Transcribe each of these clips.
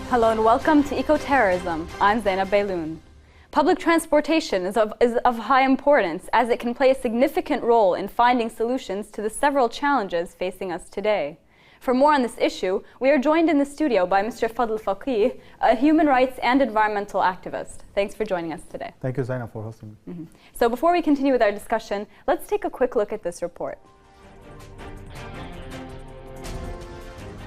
Hello and welcome to Eco-Terrorism. I'm Zeinab Bailoun. Public transportation is of high importance as it can play a significant role in finding solutions to the several challenges facing us today. For more on this issue, we are joined in the studio by Mr. Fadel Fakih, a human rights and environmental activist. Thanks for joining us today. Thank you, Zeinab, for hosting me. So before we continue with our discussion, let's take a quick look at this report.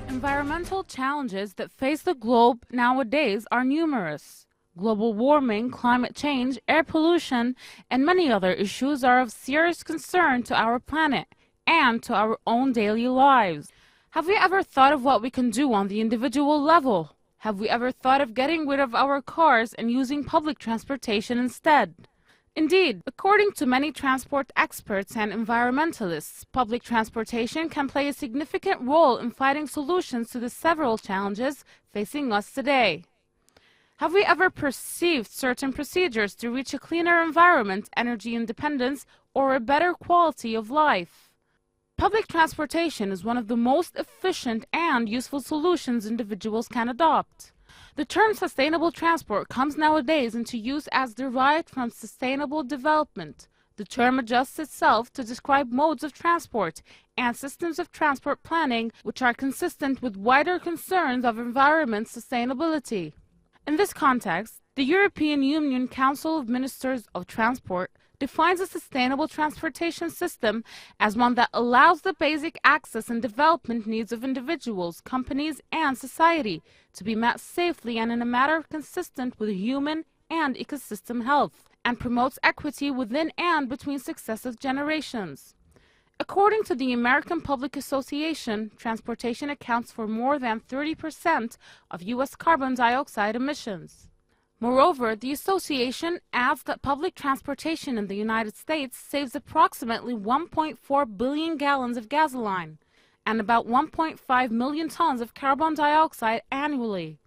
Environmental challenges that face the globe nowadays are numerous. Global warming, climate change, air pollution, and many other issues are of serious concern to our planet and to our own daily lives. Have we ever thought of what we can do on the individual level? Have we ever thought of getting rid of our cars and using public transportation instead? Indeed, according to many transport experts and environmentalists, public transportation can play a significant role in finding solutions to the several challenges facing us today. Have we ever perceived certain procedures to reach a cleaner environment, energy independence, or a better quality of life? Public transportation is one of the most efficient and useful solutions individuals can adopt. The term sustainable transport comes nowadays into use as derived from sustainable development. The term adjusts itself to describe modes of transport and systems of transport planning which are consistent with wider concerns of environment sustainability. In this context, the European Union Council of Ministers of Transport defines a sustainable transportation system as one that allows the basic access and development needs of individuals, companies, and society to be met safely and in a manner consistent with human and ecosystem health, and promotes equity within and between successive generations. According to the American Public Association, transportation accounts for more than 30% of U.S. carbon dioxide emissions. Moreover, the association adds that public transportation in the United States saves approximately 1.4 billion gallons of gasoline and about 1.5 million tons of carbon dioxide annually.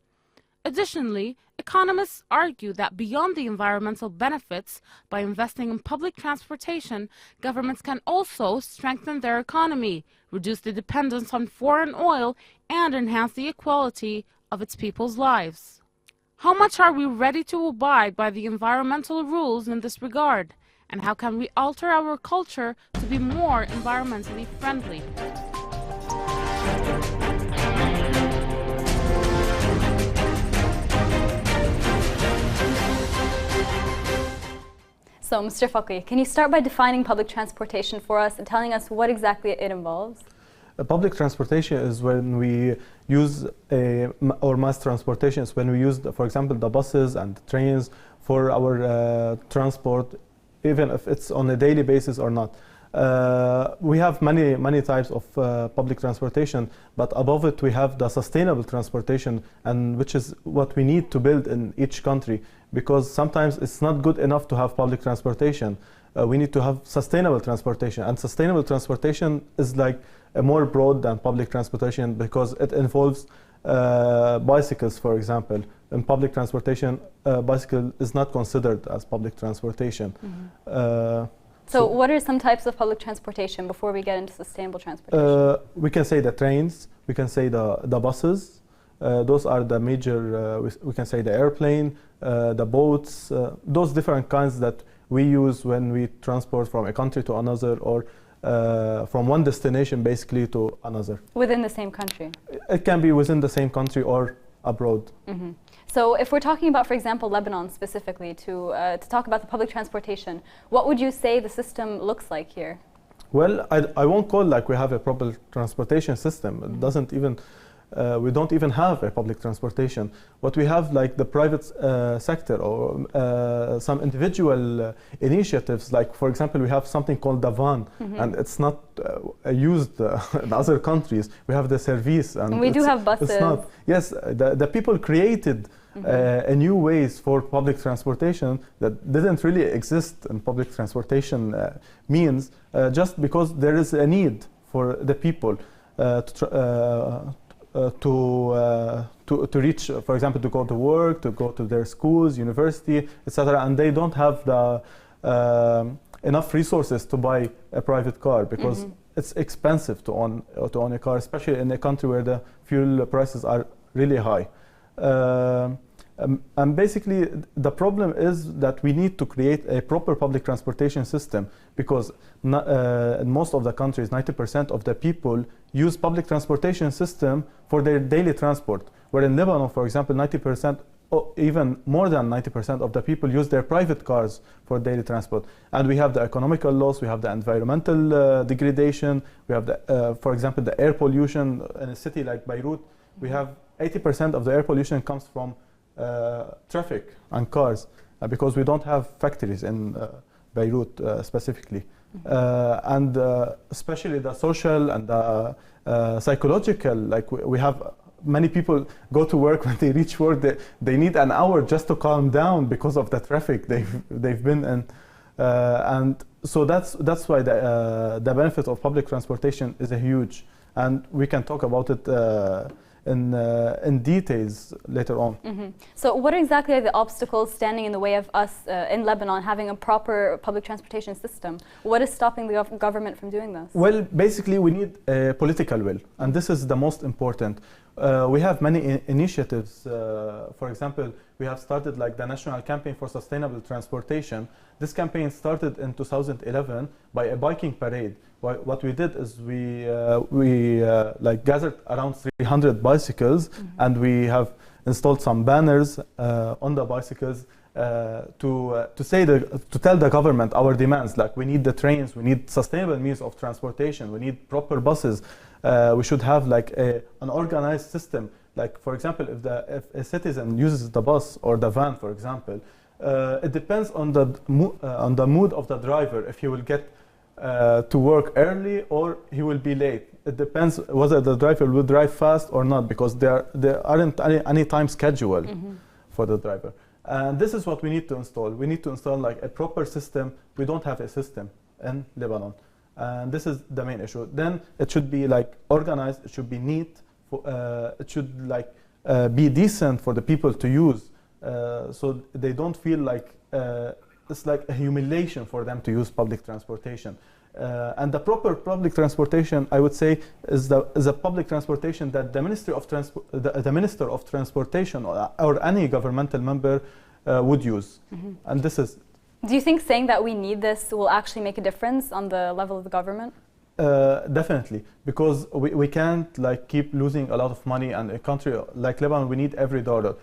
Additionally, economists argue that beyond the environmental benefits, by investing in public transportation, governments can also strengthen their economy, reduce the dependence on foreign oil, and enhance the equality of its people's lives. How much are we ready to abide by the environmental rules in this regard? And how can we alter our culture to be more environmentally friendly? So, Mr. Fakih, can you start by defining public transportation for us and telling us what exactly it involves? Public transportation is when we use or mass transportation is when we use, for example, the buses and the trains for our transport, even if it's on a daily basis or not. We have many types of public transportation, but above it we have the sustainable transportation, and which is what we need to build in each country, because sometimes it's not good enough to have public transportation. We need to have sustainable transportation, and sustainable transportation is like more broad than public transportation because it involves bicycles, for example. In public transportation, bicycle is not considered as public transportation. So what are some types of public transportation before we get into sustainable transportation? We can say the trains, we can say the buses. Those are the major, we can say the airplane, the boats, those different kinds that we use when we transport from a country to another, or from one destination basically to another. Within the same country? It can be within the same country or abroad. So if we're talking about, for example, Lebanon specifically, to talk about the public transportation, what would you say the system looks like here? Well, I won't call like we have a public transportation system. It doesn't even, we don't even have a public transportation. What we have, like the private sector or some individual initiatives, like for example, we have something called the van, and it's not used in other countries. We have the service, and we do have buses. It's not, yes, the people created a new ways for public transportation that didn't really exist in public transportation means, just because there is a need for the people to reach, for example, to go to work, to go to their schools, university, etc., and they don't have the enough resources to buy a private car because it's expensive to own a car, especially in a country where the fuel prices are really high. And basically, the problem is that we need to create a proper public transportation system, because in most of the countries, 90% of the people use public transportation system for their daily transport. Where in Lebanon, for example, 90%, or even more than 90% of the people use their private cars for daily transport. And we have the economical loss, we have the environmental degradation, we have, for example, the air pollution. In a city like Beirut, we have 80% of the air pollution comes from traffic and cars, because we don't have factories in Beirut specifically. And especially the social and the psychological, like we have many people go to work. When they reach work, they need an hour just to calm down because of the traffic they've been in. And so that's why the benefit of public transportation is a huge, and we can talk about it in details later on. So what exactly are the obstacles standing in the way of us in Lebanon having a proper public transportation system? What is stopping the government from doing this? Well, basically we need a political will, and this is the most important. We have many initiatives. For example, we have started like the National Campaign for Sustainable Transportation. This campaign started in 2011 by a biking parade. What we did is we like gathered around 300 bicycles, and we have installed some banners on the bicycles to tell the government our demands. Like, we need the trains, we need sustainable means of transportation, we need proper buses. We should have like an organized system. Like, for example, if a citizen uses the bus or the van, for example, it depends on the mood of the driver, if he will get to work early or he will be late. It depends whether the driver will drive fast or not, because there aren't any time schedule for the driver. And this is what we need to install. We need to install like a proper system. We don't have a system in Lebanon. And this is the main issue. Then it should be like organized, it should be neat, it should like be decent for the people to use, so they don't feel like it's like a humiliation for them to use public transportation. And the proper public transportation, I would say, is a public transportation that the Minister of Transportation or any governmental member would use. And this is. Do you think saying that we need this will actually make a difference on the level of the government? Definitely, because we can't like keep losing a lot of money, and a country like Lebanon, we need every dollar.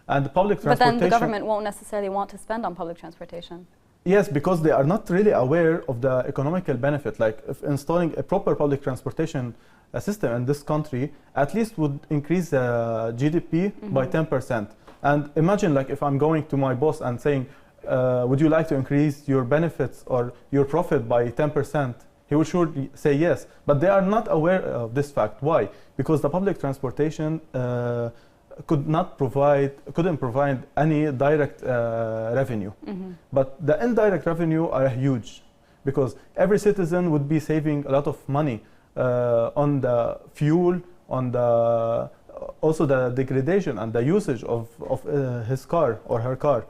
And the public transportation. But then the government won't necessarily want to spend on public transportation. Yes, because they are not really aware of the economical benefit. Like, if installing a proper public transportation system in this country, at least would increase the GDP by 10%. And imagine, like, if I'm going to my boss and saying, would you like to increase your benefits or your profit by 10%? He would surely say yes. But they are not aware of this fact. Why? Because the public transportation couldn't provide any direct revenue. But the indirect revenue are huge, because every citizen would be saving a lot of money on the fuel, on the also the degradation and the usage of his car or her car.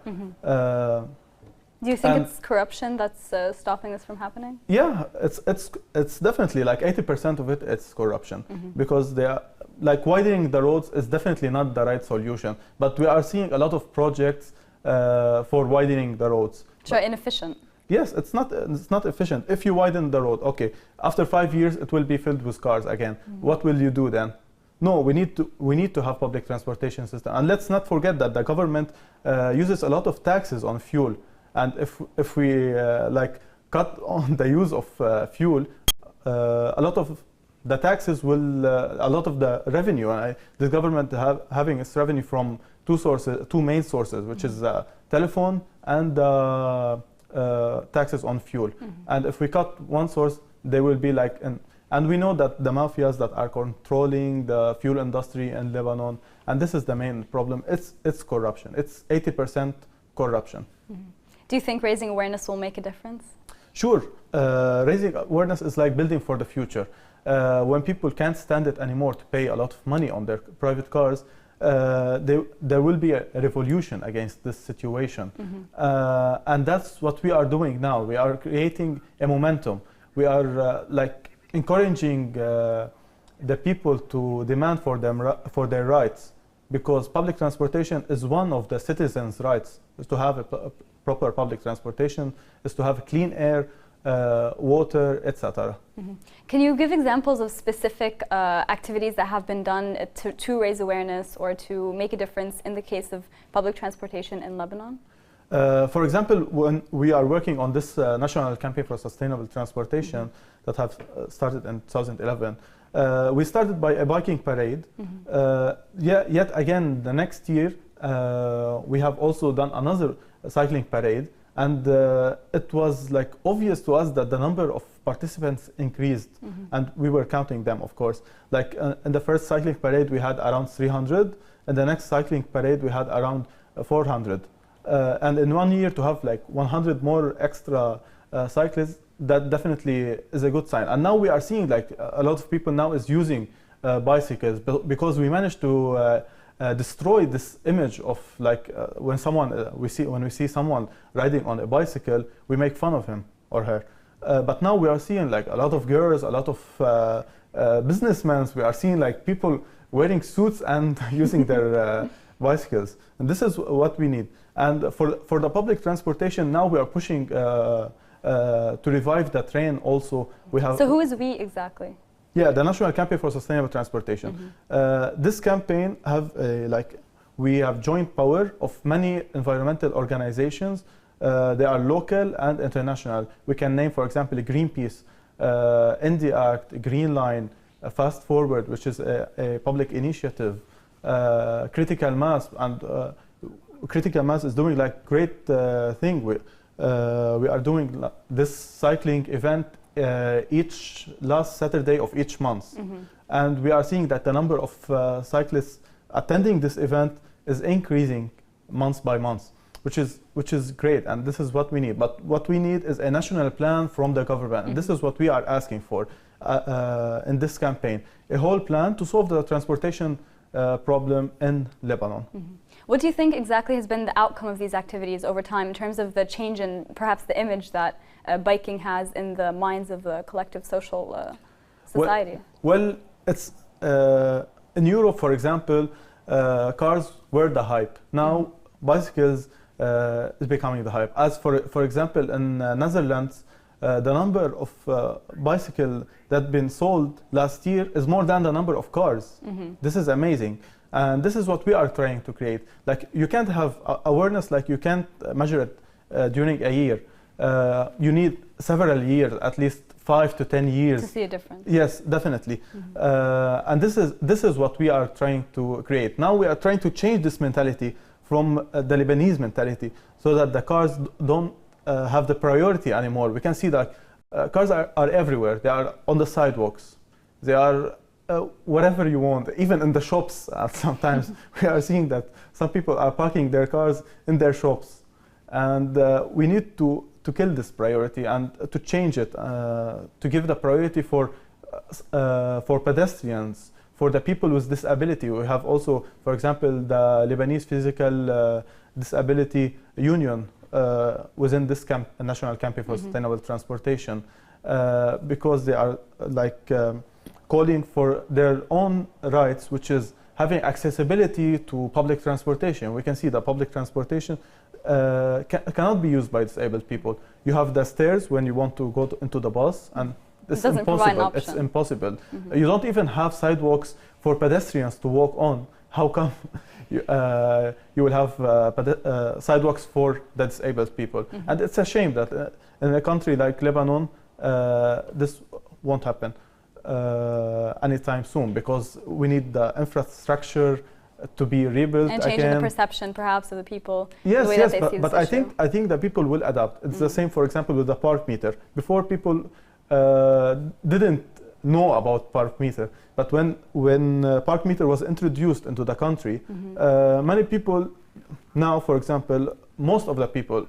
Do you think it's corruption that's stopping this from happening? Yeah, it's definitely like 80% of it. It's corruption, because they are like widening the roads is definitely not the right solution. But we are seeing a lot of projects for widening the roads. Which are inefficient. Yes, it's not efficient. If you widen the road, okay, after 5 years it will be filled with cars again. What will you do then? No, we need to have public transportation system. And let's not forget that the government uses a lot of taxes on fuel. And if we like cut on the use of fuel, a lot of the taxes will, a lot of the revenue. The government having its revenue from two main sources, which is telephone and taxes on fuel. And if we cut one source, they will be like and we know that the mafias that are controlling the fuel industry in Lebanon, and this is the main problem. It's corruption. It's 80% corruption. Do you think raising awareness will make a difference? Sure. Raising awareness is like building for the future. When people can't stand it anymore to pay a lot of money on their private cars, there will be a revolution against this situation. And that's what we are doing now. We are creating a momentum. We are like encouraging the people to demand for their rights. because public transportation is one of the citizens' rights, is to have a proper public transportation, is to have clean air, water, etc. Can you give examples of specific activities that have been done to raise awareness or to make a difference in the case of public transportation in Lebanon? For example, when we are working on this national campaign for sustainable transportation that have started in 2011, we started by a biking parade. Yet again, the next year, we have also done another cycling parade, and it was like obvious to us that the number of participants increased, and we were counting them, of course. Like in the first cycling parade, we had around 300, and the next cycling parade, we had around 400. And in 1 year to have like 100 more extra cyclists, that definitely is a good sign. And now we are seeing like a lot of people now is using bicycles because we managed to destroy this image of like when we see someone riding on a bicycle, we make fun of him or her. But now we are seeing like a lot of girls, a lot of businessmen. We are seeing like people wearing suits and using their bicycles, and this is what we need. And for the public transportation, now we are pushing to revive the train. Also, we have. So who is we exactly? Yeah, the National Campaign for Sustainable Transportation. This campaign we have joint power of many environmental organizations. They are local and international. We can name, for example, Greenpeace, Indie Act, Green Line, Fast Forward, which is a public initiative, Critical Mass, and Critical Mass is doing like great thing. We are doing this cycling event each last Saturday of each month, and we are seeing that the number of cyclists attending this event is increasing month by month, which is great, and this is what we need. But what we need is a national plan from the government, and this is what we are asking for in this campaign: a whole plan to solve the transportation problem in Lebanon. What do you think exactly has been the outcome of these activities over time in terms of the change in perhaps the image that biking has in the minds of the collective social society? Well, it's in Europe, for example, cars were the hype. Now bicycles is becoming the hype. As for example, in Netherlands, the number of bicycles that been sold last year is more than the number of cars. This is amazing. And this is what we are trying to create. Like, you can't have awareness, like you can't measure it during a year. You need several years, at least 5 to 10 years. To see a difference. Yes, definitely. And this is what we are trying to create. Now we are trying to change this mentality from the Lebanese mentality, so that the cars don't have the priority anymore. We can see that cars are everywhere. They are on the sidewalks. They are whatever you want, even in the shops. Sometimes we are seeing that some people are parking their cars in their shops, and we need to kill this priority and to change it, to give the priority for pedestrians, for the people with disability. We have also, for example, the Lebanese Physical Disability Union within this National Campaign for Sustainable Transportation, because they are like calling for their own rights, which is having accessibility to public transportation. We can see that public transportation cannot be used by disabled people. You have the stairs when you want to go into the bus, and it's impossible. It's impossible. You don't even have sidewalks for pedestrians to walk on. How come you will have sidewalks for the disabled people? And it's a shame that in a country like Lebanon, this won't happen anytime soon, because we need the infrastructure to be rebuilt and changing again. The perception perhaps of the people. Yes, the way yes, that they see but this issue. I think the people will adapt. It's the same, for example, with the park meter. Before, people didn't know about park meter, but when park meter was introduced into the country, many people now, for example, most of the people,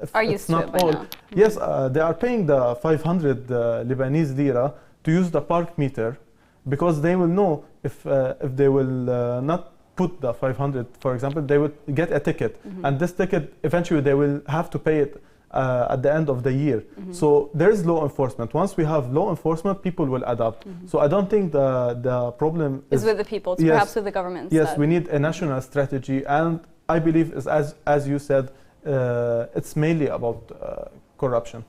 if are it's used to not it by all, now. yes, they are paying the 500 Lebanese lira to use the park meter, because they will know if they will not put the 500, for example, they would get a ticket, and this ticket eventually they will have to pay it at the end of the year. So there is law enforcement. Once we have law enforcement, people will adapt. So I don't think the problem is with the people. It's perhaps with the government instead. Yes, we need a national strategy, and I believe, as you said, it's mainly about corruption.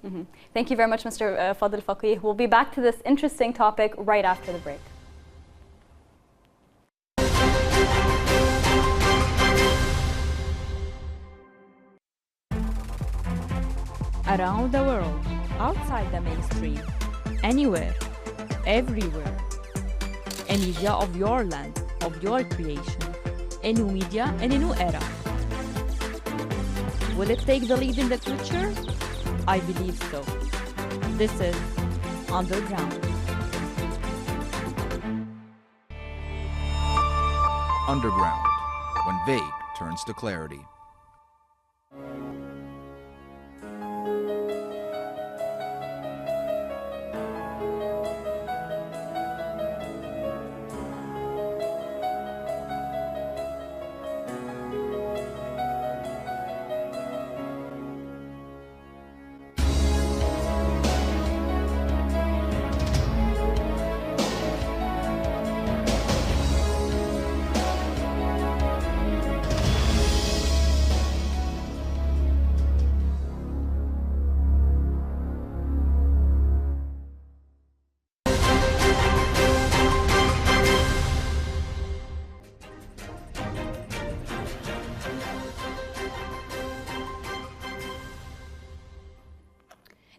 Thank you very much, Mr. Fadel Fakih. We'll be back to this interesting topic right after the break. Around the world, outside the mainstream, anywhere, everywhere. A media of your land, of your creation. A new media in a new era. Will it take the lead in the future? I believe so. This is Underground. Underground, when vague turns to clarity.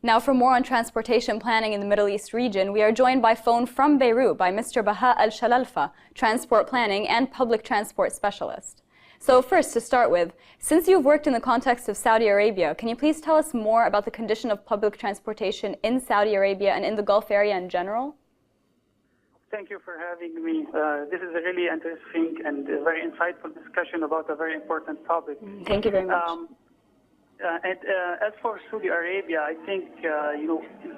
Now, for more on transportation planning in the Middle East region, we are joined by phone from Beirut by Mr. Baha Al-Shalalfah, transport planning and public transport specialist. So first, to start with, since you've worked in the context of Saudi Arabia, can you please tell us more about the condition of public transportation in Saudi Arabia and in the Gulf area in general? Thank you for having me. This is a really interesting and very insightful discussion about a very important topic. Thank you very much. As for Saudi Arabia, I think,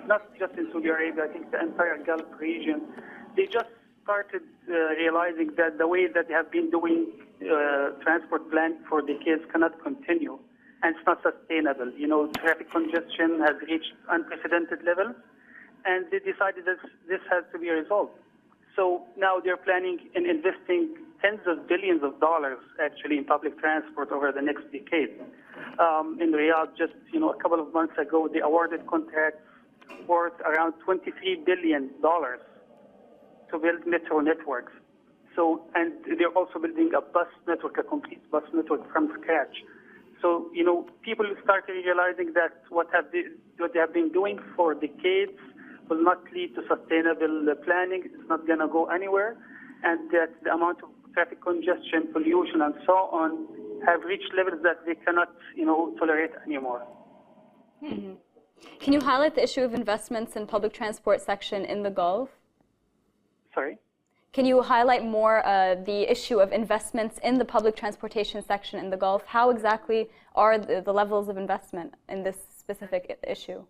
not just in Saudi Arabia, I think the entire Gulf region, they just started realizing that the way that they have been doing transport plan for decades cannot continue, and it's not sustainable. Traffic congestion has reached unprecedented levels, and they decided that this has to be resolved. So now they're planning in investing tens of billions of dollars actually in public transport over the next decade. In Riyadh, just a couple of months ago, they awarded contracts worth around $23 billion to build metro networks. So, and they're also building a bus network, a complete bus network from scratch. So, people started realizing that what they have been doing for decades will not lead to sustainable planning. It's not going to go anywhere, and that the amount of traffic congestion, pollution, and so on have reached levels that they cannot, tolerate anymore. Can you highlight the issue of investments in public transport section in the Gulf? Sorry? Can you highlight more the issue of investments in the public transportation section in the Gulf? How exactly are the levels of investment in this specific issue?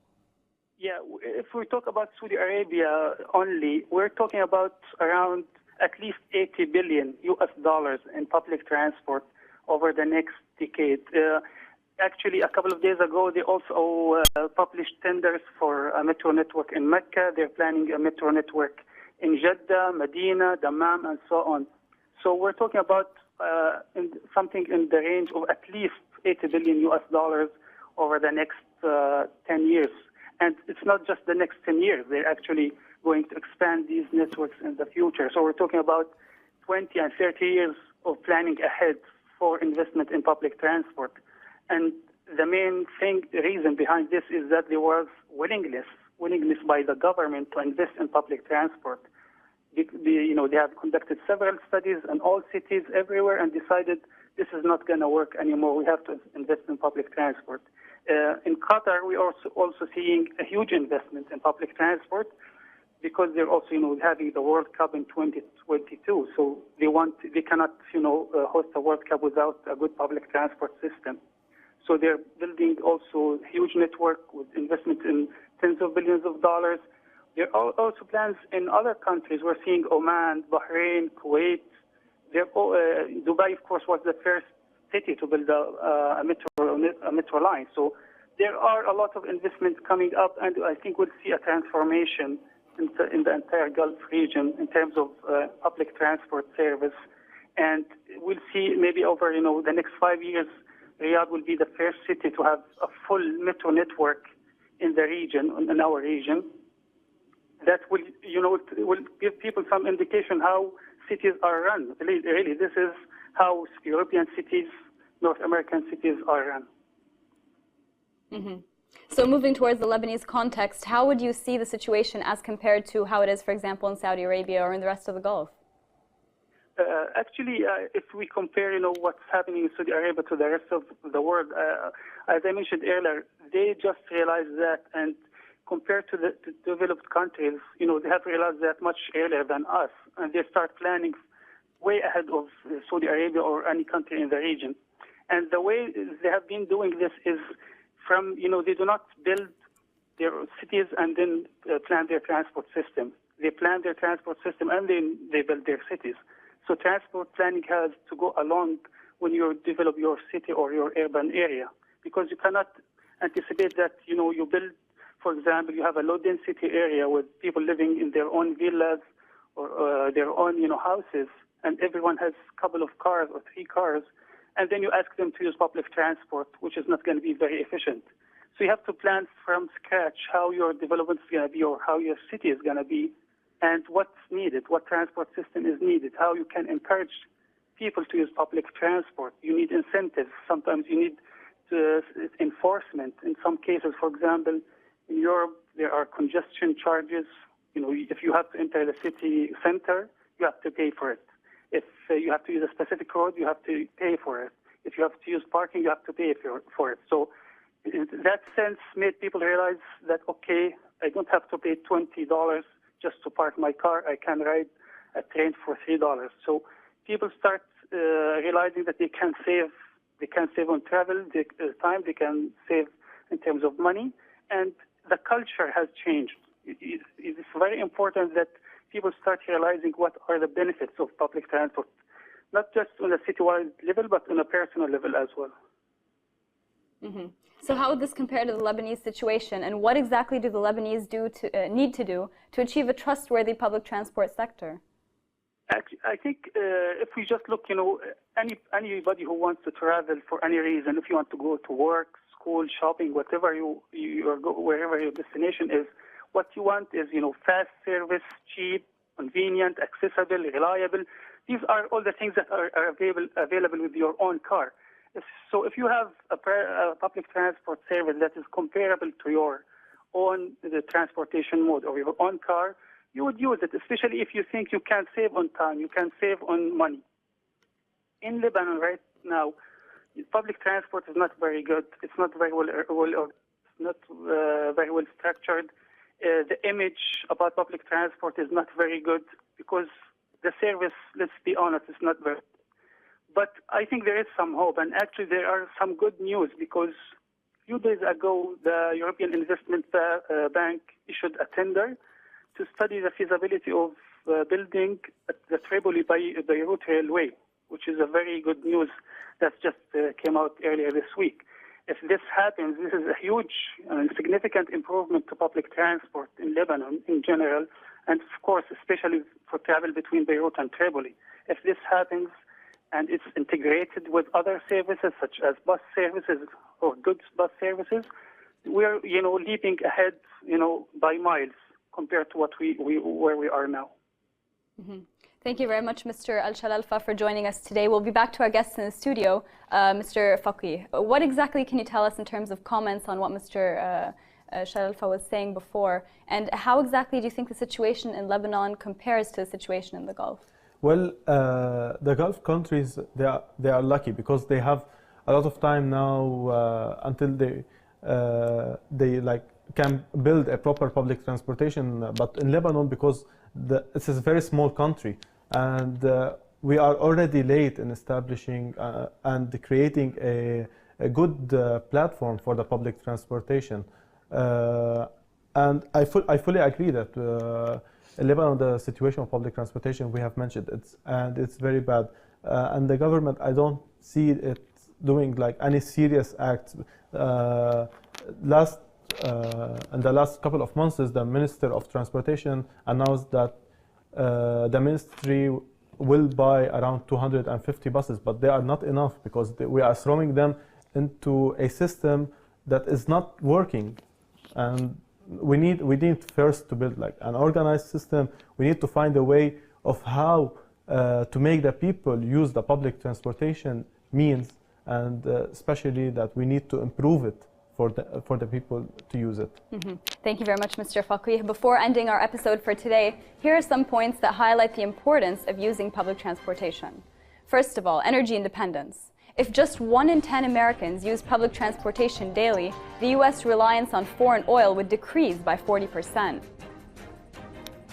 Yeah, if we talk about Saudi Arabia only, we're talking about around at least $80 billion in public transport over the next decade. Actually, a couple of days ago, they also published tenders for a metro network in Mecca. They're planning a metro network in Jeddah, Medina, Dammam, and so on. So we're talking about something in the range of at least $80 billion over the next 10 years. And it's not just the next 10 years. They're actually going to expand these networks in the future. So we're talking about 20 and 30 years of planning ahead for investment in public transport. And the main reason behind this is that there was willingness by the government to invest in public transport. They have conducted several studies in all cities everywhere and decided this is not going to work anymore. We have to invest in public transport. In Qatar, we are also seeing a huge investment in public transport because they're also, having the World Cup in 2022. So they cannot, host a World Cup without a good public transport system. So they're building also a huge network with investment in tens of billions of dollars. There are also plans in other countries. We're seeing Oman, Bahrain, Kuwait. Dubai, of course, was the first city to build a metro line. So there are a lot of investments coming up, and I think we'll see a transformation in the entire Gulf region in terms of public transport service. And we'll see maybe over the next 5 years, Riyadh will be the first city to have a full metro network in the region, in our region. That will, will give people some indication how cities are run. Really, this is how European cities, North American cities are run. Mm-hmm. So moving towards the Lebanese context, how would you see the situation as compared to how it is, for example, in Saudi Arabia or in the rest of the Gulf? Actually, if we compare, what's happening in Saudi Arabia to the rest of the world, as I mentioned earlier, they just realized that, and compared to the developed countries, they have realized that much earlier than us, and they start planning way ahead of Saudi Arabia or any country in the region. And the way they have been doing this is from, they do not build their cities and then plan their transport system. They plan their transport system and then they build their cities. So transport planning has to go along when you develop your city or your urban area, because you cannot anticipate that, you build, for example, you have a low-density area with people living in their own villas or their own, houses, and everyone has a couple of cars or 3 cars, and then you ask them to use public transport, which is not going to be very efficient. So you have to plan from scratch how your development is going to be or how your city is going to be, and what's needed, what transport system is needed, how you can encourage people to use public transport. You need incentives. Sometimes you need enforcement. In some cases, for example, in Europe, there are congestion charges. If you have to enter the city center, you have to pay for it. If you have to use a specific road, you have to pay for it. If you have to use parking, you have to pay for it. So in that sense, made people realize that, okay, I don't have to pay $20 just to park my car. I can ride a train for $3. So people start realizing that they can save. They can save on travel, time. They can save in terms of money, and the culture has changed. It's very important that people start realizing what are the benefits of public transport, not just on a citywide level, but on a personal level as well. Mm-hmm. So how would this compare to the Lebanese situation, and what exactly do the Lebanese need to do to achieve a trustworthy public transport sector? I think if we just look, anybody who wants to travel for any reason, if you want to go to work, school, shopping, whatever wherever your destination is, what you want is, fast service, cheap, convenient, accessible, reliable. These are all the things that are available with your own car. So if you have a public transport service that is comparable to your own transportation mode or your own car, you would use it, especially if you think you can save on time, you can save on money. In Lebanon right now, public transport is not very good. It's not very not very well structured. The image about public transport is not very good because the service, let's be honest, is not very good. But I think there is some hope, and actually there are some good news because a few days ago, the European Investment Bank issued a tender to study the feasibility of building the Tripoli-Beirut railway, which is a very good news that just came out earlier this week. If this happens, this is a huge and significant improvement to public transport in Lebanon in general, and of course, especially for travel between Beirut and Tripoli. If this happens and it's integrated with other services such as bus services or goods bus services, we're leaping ahead by miles compared to where we are now. Mm-hmm. Thank you very much, Mr. Al-Shalalfah, for joining us today. We'll be back to our guests in the studio, Mr. Fakih. What exactly can you tell us in terms of comments on what Mr. Shalalfah was saying before, and how exactly do you think the situation in Lebanon compares to the situation in the Gulf? Well, the Gulf countries, they are lucky because they have a lot of time now until they can build a proper public transportation. But in Lebanon, because it's a very small country, and we are already late in establishing and creating a good platform for the public transportation. And I fully agree that in Lebanon, the situation of public transportation we have mentioned, it's very bad. And the government, I don't see it doing any serious acts in the last couple of months, the Minister of Transportation announced that the ministry will buy around 250 buses, but they are not enough because we are throwing them into a system that is not working. And we need first to build like an organized system. We need to find a way of how to make the people use the public transportation means, and especially that we need to improve it for the people to use it. Thank you very much, Mr. Fakih. Before ending our episode for today, here are some points that highlight the importance of using public transportation. First of all, energy independence. If just 1 in 10 Americans use public transportation daily, the US reliance on foreign oil would decrease by 40%.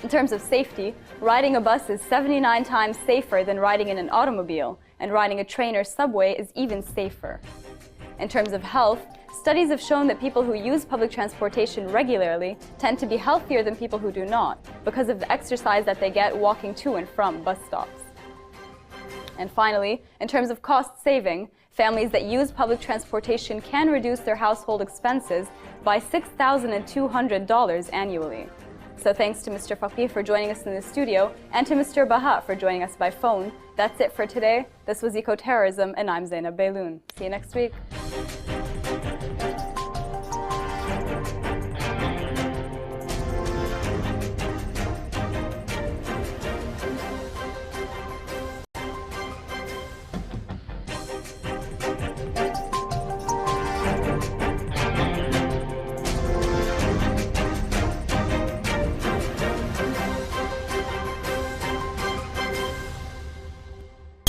In terms of safety, riding a bus is 79 times safer than riding in an automobile, and riding a train or subway is even safer. In terms of health, studies have shown that people who use public transportation regularly tend to be healthier than people who do not, because of the exercise that they get walking to and from bus stops. And finally, in terms of cost saving, families that use public transportation can reduce their household expenses by $6,200 annually. So thanks to Mr. Fakih for joining us in the studio, and to Mr. Baha for joining us by phone. That's it for today. This was Eco-Terrorism, and I'm Zeinab Bailoun. See you next week.